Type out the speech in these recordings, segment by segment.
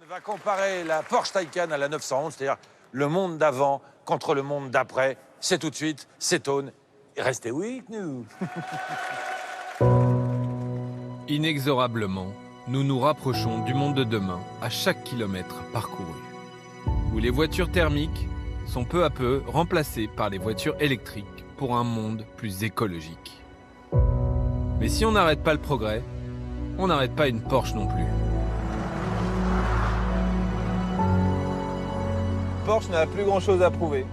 On va comparer la Porsche Taycan à la 911, c'est-à-dire le monde d'avant contre le monde d'après. C'est tout de suite, c'est Tone. Restez avec nous. Inexorablement, nous nous rapprochons du monde de demain à chaque kilomètre parcouru, où les voitures thermiques sont peu à peu remplacées par les voitures électriques pour un monde plus écologique. Mais si on n'arrête pas le progrès, on n'arrête pas une Porsche non plus. Porsche n'a plus grand chose à prouver.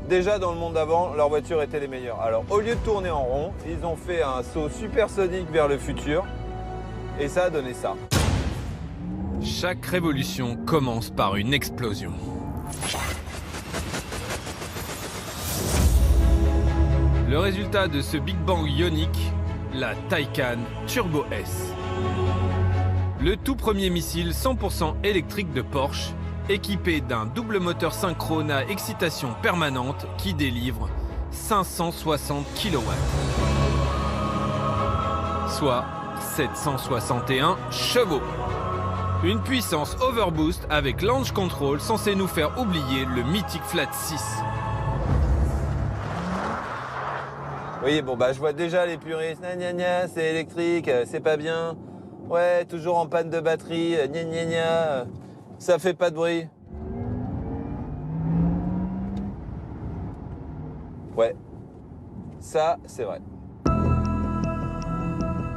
Déjà dans le monde d'avant, leurs voitures étaient les meilleures. Alors au lieu de tourner en rond, ils ont fait un saut supersonique vers le futur et ça a donné ça. Chaque révolution commence par une explosion. Le résultat de ce Big Bang ionique, la Taycan Turbo S. Le tout premier missile 100% électrique de Porsche, équipé d'un double moteur synchrone à excitation permanente qui délivre 560 kW. Soit 761 chevaux. Une puissance overboost avec launch control censé nous faire oublier le mythique Flat 6. Oui, bon bah je vois déjà les puristes, gna gna gna, c'est électrique, c'est pas bien. Ouais, toujours en panne de batterie, gna gna gna, ça fait pas de bruit. Ouais, ça c'est vrai.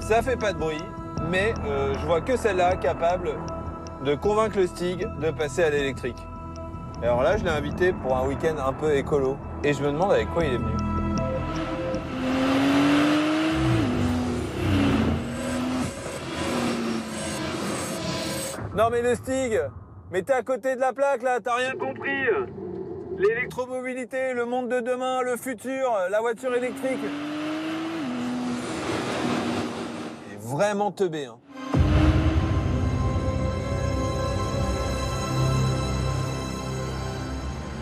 Ça fait pas de bruit, mais je vois que celle-là capable de convaincre le Stig de passer à l'électrique. Et alors là, je l'ai invité pour un week-end un peu écolo, et je me demande avec quoi il est venu. Non mais le Stig, mais t'es à côté de la plaque là, t'as rien compris. L'électromobilité, le monde de demain, le futur, la voiture électrique. Il est vraiment teubé, hein.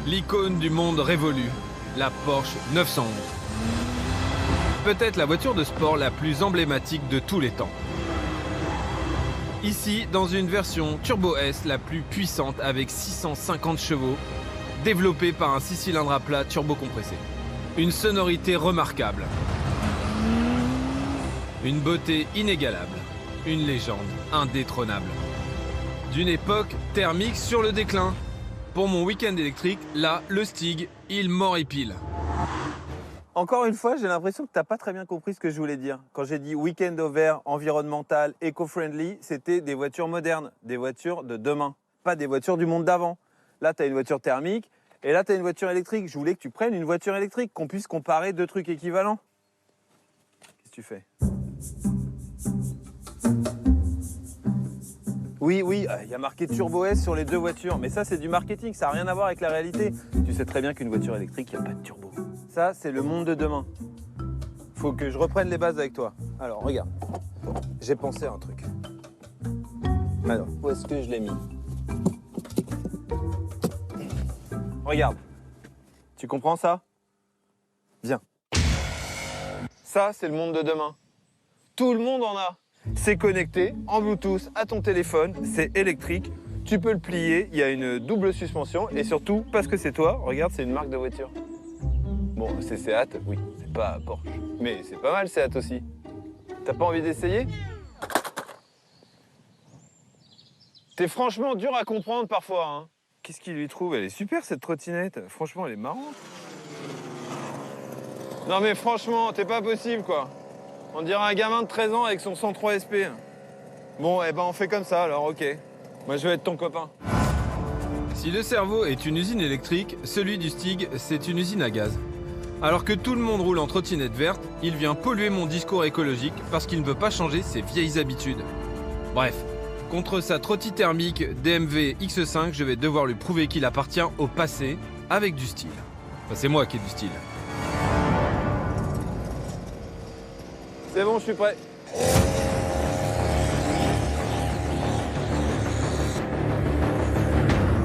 L'icône du monde révolu, la Porsche 911. Peut-être la voiture de sport la plus emblématique de tous les temps. Ici, dans une version Turbo S la plus puissante avec 650 chevaux, développée par un 6 cylindres à plat turbo-compressé. Une sonorité remarquable. Une beauté inégalable. Une légende indétrônable. D'une époque thermique sur le déclin. Pour mon week-end électrique, là, le Stig, il m'horripile. Encore une fois, j'ai l'impression que t'as pas très bien compris ce que je voulais dire. Quand j'ai dit week-end over, environnemental, éco-friendly, c'était des voitures modernes, des voitures de demain, pas des voitures du monde d'avant. Là, tu as une voiture thermique et là, tu as une voiture électrique. Je voulais que tu prennes une voiture électrique, qu'on puisse comparer deux trucs équivalents. Qu'est-ce que tu fais? Oui, il y a marqué Turbo S sur les deux voitures, mais ça, c'est du marketing, ça n'a rien à voir avec la réalité. Tu sais très bien qu'une voiture électrique, il n'y a pas de turbo. Ça, c'est le monde de demain. Faut que je reprenne les bases avec toi. Alors, regarde, j'ai pensé à un truc. Alors, où est-ce que je l'ai mis? Regarde. Tu comprends ça? Viens. Ça, c'est le monde de demain. Tout le monde en a. C'est connecté en Bluetooth à ton téléphone, c'est électrique. Tu peux le plier, il y a une double suspension et surtout, parce que c'est toi, regarde, c'est une marque de voiture. Bon, c'est Seat, oui, c'est pas Porsche. Mais c'est pas mal Seat aussi. T'as pas envie d'essayer? T'es franchement dur à comprendre parfois, hein. Qu'est-ce qu'il lui trouve? Elle est super cette trottinette. Franchement, elle est marrante. Non mais franchement, t'es pas possible quoi. On dirait un gamin de 13 ans avec son 103 SP. Bon, eh ben on fait comme ça alors, ok. Moi je vais être ton copain. Si le cerveau est une usine électrique, celui du Stig, c'est une usine à gaz. Alors que tout le monde roule en trottinette verte, il vient polluer mon discours écologique parce qu'il ne veut pas changer ses vieilles habitudes. Bref, contre sa trottie thermique DMV X5, je vais devoir lui prouver qu'il appartient au passé avec du style. Enfin, c'est moi qui ai du style. C'est bon, je suis prêt.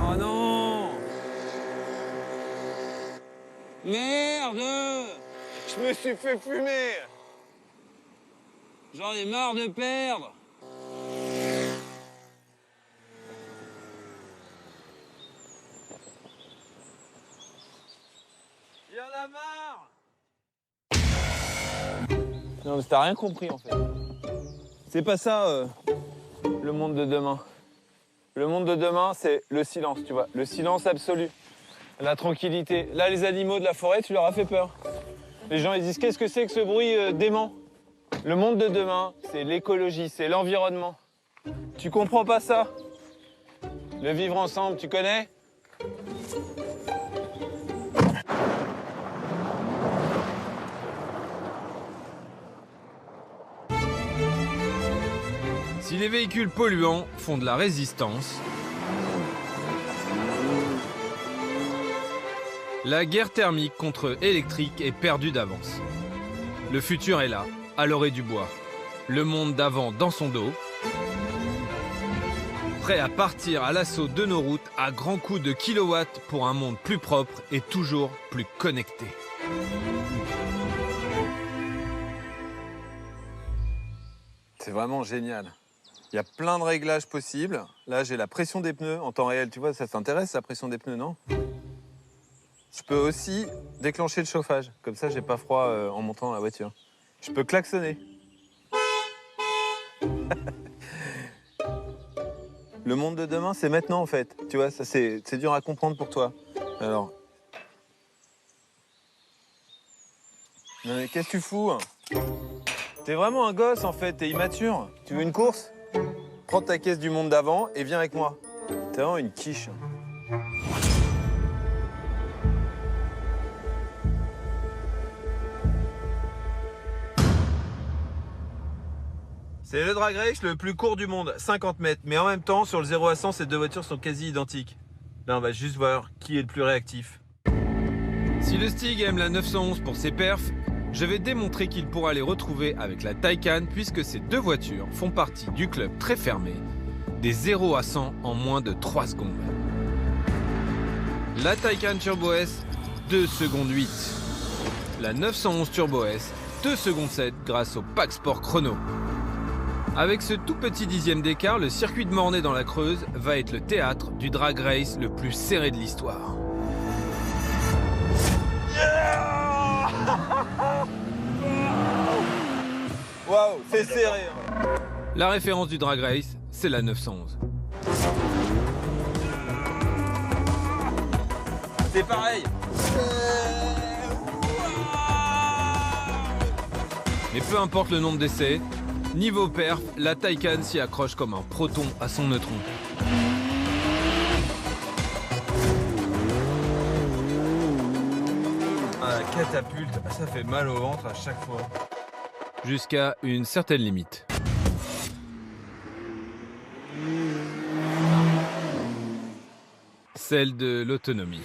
Oh non! Merde! Je me suis fait fumer. J'en ai marre de perdre! Non, mais t'as rien compris en fait. C'est pas ça le monde de demain. Le monde de demain, c'est le silence, tu vois. Le silence absolu. La tranquillité. Là, les animaux de la forêt, tu leur as fait peur. Les gens, ils disent, qu'est-ce que c'est que ce bruit dément? Le monde de demain, c'est l'écologie, c'est l'environnement. Tu comprends pas ça? Le vivre ensemble, tu connais? Si les véhicules polluants font de la résistance, la guerre thermique contre électrique est perdue d'avance. Le futur est là, à l'orée du bois. Le monde d'avant dans son dos, prêt à partir à l'assaut de nos routes à grands coups de kilowatts pour un monde plus propre et toujours plus connecté. C'est vraiment génial. Il y a plein de réglages possibles. Là, j'ai la pression des pneus en temps réel. Tu vois, ça t'intéresse, la pression des pneus, non? Je peux aussi déclencher le chauffage. Comme ça, j'ai pas froid en montant dans la voiture. Je peux klaxonner. Le monde de demain, c'est maintenant, en fait. Tu vois, ça, c'est dur à comprendre pour toi. Alors... Non, mais qu'est-ce que tu fous? T'es vraiment un gosse, en fait. T'es immature. Tu veux une course? Prends ta caisse du monde d'avant et viens avec moi. T'es vraiment une quiche. C'est le drag race le plus court du monde, 50 mètres. Mais en même temps, sur le 0 à 100, ces deux voitures sont quasi identiques. Là, on va juste voir qui est le plus réactif. Si le Stig aime la 911 pour ses perfs, je vais démontrer qu'il pourra les retrouver avec la Taycan puisque ces deux voitures font partie du club très fermé des 0 à 100 en moins de 3 secondes. La Taycan Turbo S, 2 secondes 8. La 911 Turbo S, 2 secondes 7 grâce au Pack Sport Chrono. Avec ce tout petit dixième d'écart, le circuit de Mornay dans la Creuse va être le théâtre du drag race le plus serré de l'histoire. Waouh, c'est serré. La référence du drag race, c'est la 911. C'est pareil. Mais peu importe le nombre d'essais, niveau perf, la Taycan s'y accroche comme un proton à son neutron. Ah, la catapulte, ça fait mal au ventre à chaque fois. Jusqu'à une certaine limite. Celle de l'autonomie.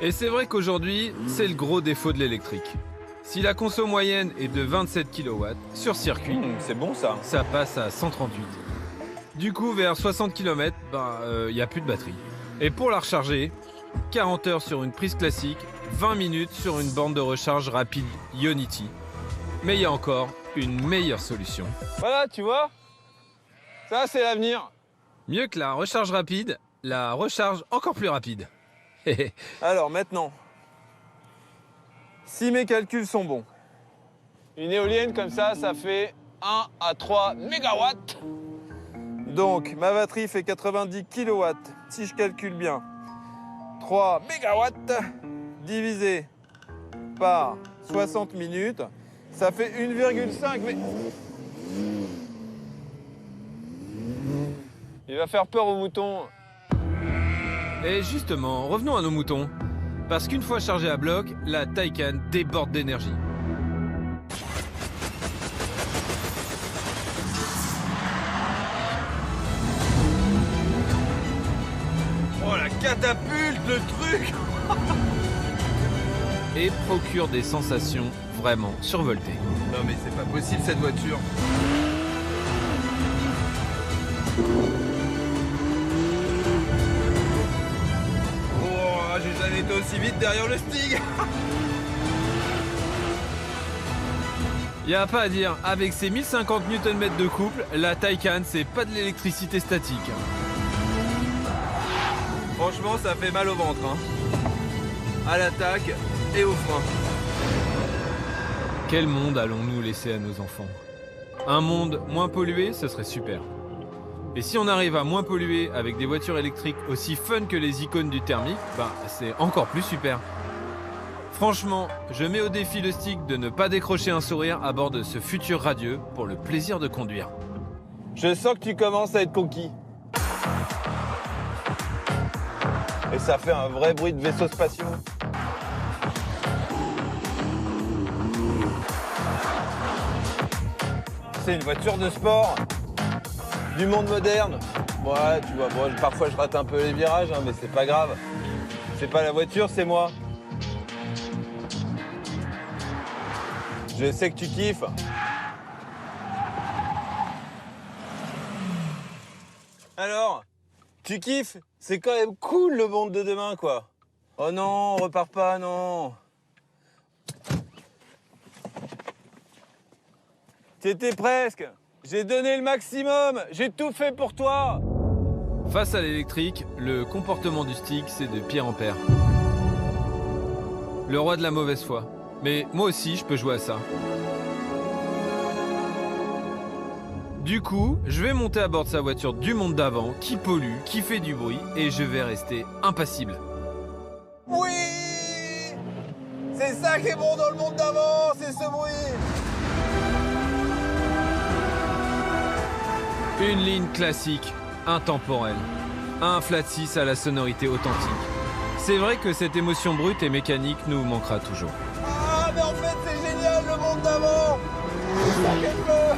Et c'est vrai qu'aujourd'hui, c'est le gros défaut de l'électrique. Si la conso moyenne est de 27 kW sur circuit, C'est bon ça. ça passe à 138. Du coup, vers 60 km, il n'y a plus de batterie. Et pour la recharger, 40 heures sur une prise classique, 20 minutes sur une borne de recharge rapide Ionity. Mais il y a encore une meilleure solution. Voilà, tu vois. Ça, c'est l'avenir. Mieux que la recharge rapide, la recharge encore plus rapide. Alors maintenant, si mes calculs sont bons, une éolienne comme ça fait 1 à 3 mégawatts. Donc ma batterie fait 90 kW. Si je calcule bien, 3 mégawatts divisé par 60 minutes, ça fait 1,5. Mais... il va faire peur aux moutons. Et justement, revenons à nos moutons. Parce qu'une fois chargée à bloc, la Taycan déborde d'énergie. Oh la catapulte, le truc. Et procure des sensations vraiment survoltées. Non mais c'est pas possible cette voiture. Oh, j'ai jamais été aussi vite derrière le Stig. Y a pas à dire, avec ses 1050 Nm de couple, la Taycan c'est pas de l'électricité statique. Franchement ça fait mal au ventre hein. À l'attaque et au frein. Quel monde allons-nous laisser à nos enfants? Un monde moins pollué, ce serait super. Et si on arrive à moins polluer avec des voitures électriques aussi fun que les icônes du thermique, bah c'est encore plus super. Franchement, je mets au défi le Stig de ne pas décrocher un sourire à bord de ce futur radieux pour le plaisir de conduire. Je sens que tu commences à être conquis. Et ça fait un vrai bruit de vaisseau spatiaux. C'est une voiture de sport. Du monde moderne. Ouais, tu vois, bon, parfois je rate un peu les virages, hein, mais c'est pas grave. C'est pas la voiture, c'est moi. Je sais que tu kiffes. Alors, tu kiffes? C'est quand même cool le monde de demain, quoi. Oh non, on repart pas, non. T'étais presque. J'ai donné le maximum. J'ai tout fait pour toi. Face à l'électrique, le comportement du Stig, c'est de pire en pire. Le roi de la mauvaise foi. Mais moi aussi, je peux jouer à ça. Du coup, je vais monter à bord de sa voiture du monde d'avant, qui pollue, qui fait du bruit, et je vais rester impassible. Oui! C'est ça qui est bon dans le monde d'avant, c'est ce bruit. Une ligne classique, intemporelle. Un flat 6 à la sonorité authentique. C'est vrai que cette émotion brute et mécanique nous manquera toujours. Ah, mais en fait, c'est génial le monde d'avant. C'est ça qu'elle veut.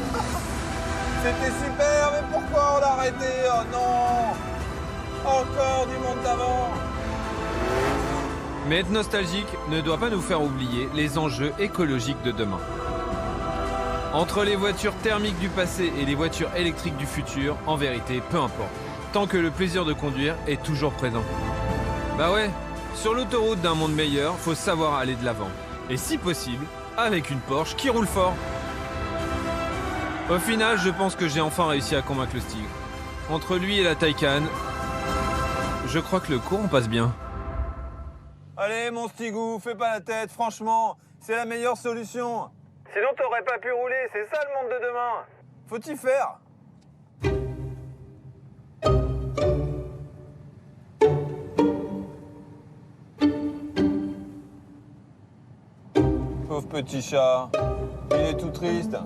C'était super, mais pourquoi on l'a arrêté? Oh non! Encore du monde d'avant. Mais être nostalgique ne doit pas nous faire oublier les enjeux écologiques de demain. Entre les voitures thermiques du passé et les voitures électriques du futur, en vérité, peu importe. Tant que le plaisir de conduire est toujours présent. Bah ouais, sur l'autoroute d'un monde meilleur, faut savoir aller de l'avant. Et si possible, avec une Porsche qui roule fort. Au final, je pense que j'ai enfin réussi à convaincre le Stig. Entre lui et la Taycan, je crois que le courant passe bien. Allez, mon Stigou, fais pas la tête, franchement, c'est la meilleure solution. Sinon, t'aurais pas pu rouler, c'est ça le monde de demain. Faut y faire. Pauvre petit chat, il est tout triste.